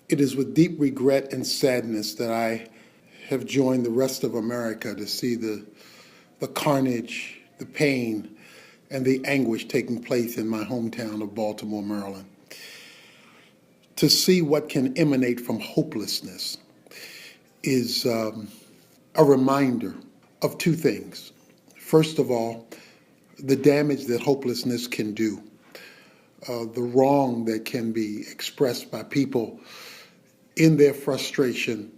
It is with deep regret and sadness that I have joined the rest of America to see the carnage, the pain, and the anguish taking place in my hometown of Baltimore, Maryland. To see what can emanate from hopelessness is a reminder of two things. First of all, the damage that hopelessness can do, the wrong that can be expressed by people in their frustration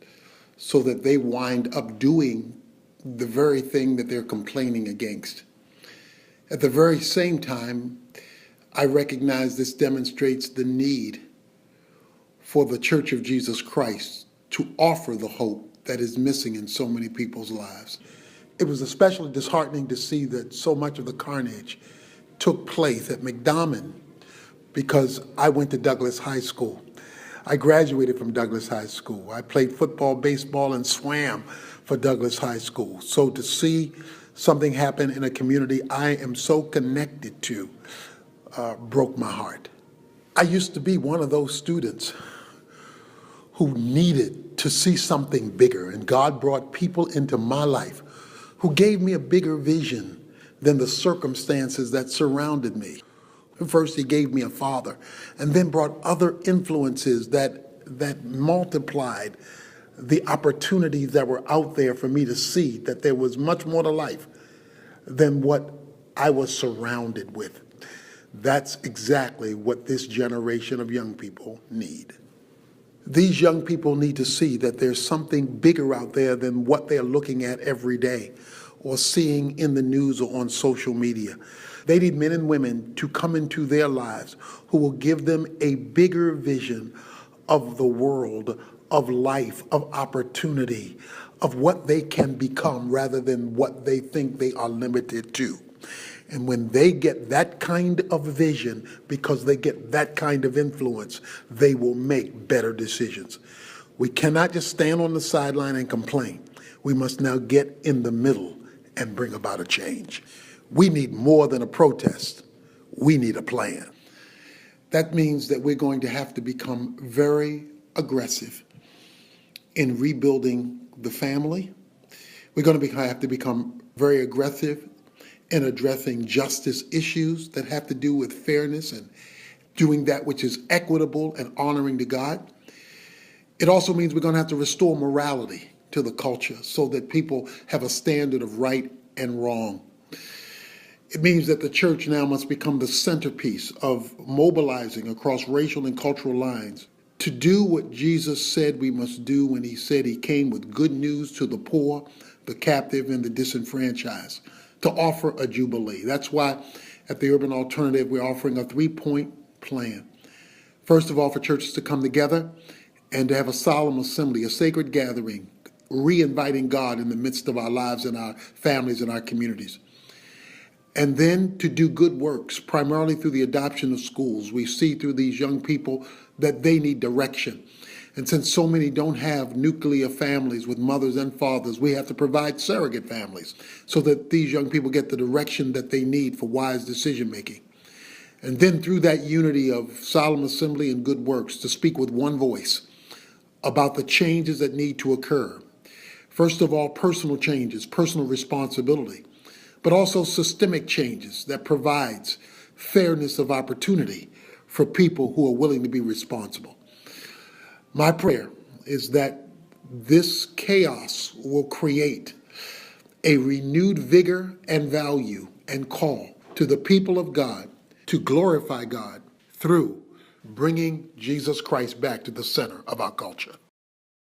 so that they wind up doing the very thing that they're complaining against. At the very same time, I recognize this demonstrates the need for the Church of Jesus Christ to offer the hope that is missing in so many people's lives. It was especially disheartening to see that so much of the carnage took place at McDonough because I went to Douglas High School. I graduated from Douglas High School. I played football, baseball, and swam for Douglas High School. So to see something happen in a community I am so connected to broke my heart. I used to be one of those students who needed to see something bigger, and God brought people into my life who gave me a bigger vision than the circumstances that surrounded me. First, he gave me a father, and then brought other influences that multiplied the opportunities that were out there for me to see that there was much more to life than what I was surrounded with. That's exactly what this generation of young people need. These young people need to see that there's something bigger out there than what they're looking at every day or seeing in the news or on social media. They need men and women to come into their lives who will give them a bigger vision of the world, of life, of opportunity, of what they can become rather than what they think they are limited to. And when they get that kind of vision, because they get that kind of influence, they will make better decisions. We cannot just stand on the sideline and complain. We must now get in the middle and bring about a change. We need more than a protest. We need a plan. That means that we're going to have to become very aggressive in rebuilding the family. We're going to have to become very aggressive in addressing justice issues that have to do with fairness and doing that which is equitable and honoring to God. It also means we're going to have to restore morality to the culture so that people have a standard of right and wrong. It means that the church now must become the centerpiece of mobilizing across racial and cultural lines to do what Jesus said we must do when he said he came with good news to the poor, the captive, and the disenfranchised, to offer a jubilee. That's why at the Urban Alternative, we're offering a 3-point plan. First of all, for churches to come together and to have a solemn assembly, a sacred gathering, re-inviting God in the midst of our lives and our families and our communities. And then to do good works, primarily through the adoption of schools. We see through these young people that they need direction. And since so many don't have nuclear families with mothers and fathers, we have to provide surrogate families so that these young people get the direction that they need for wise decision making. And then through that unity of solemn assembly and good works, to speak with one voice about the changes that need to occur. First of all, personal changes, personal responsibility, but also systemic changes that provides fairness of opportunity for people who are willing to be responsible. My prayer is that this chaos will create a renewed vigor and value and call to the people of God to glorify God through bringing Jesus Christ back to the center of our culture.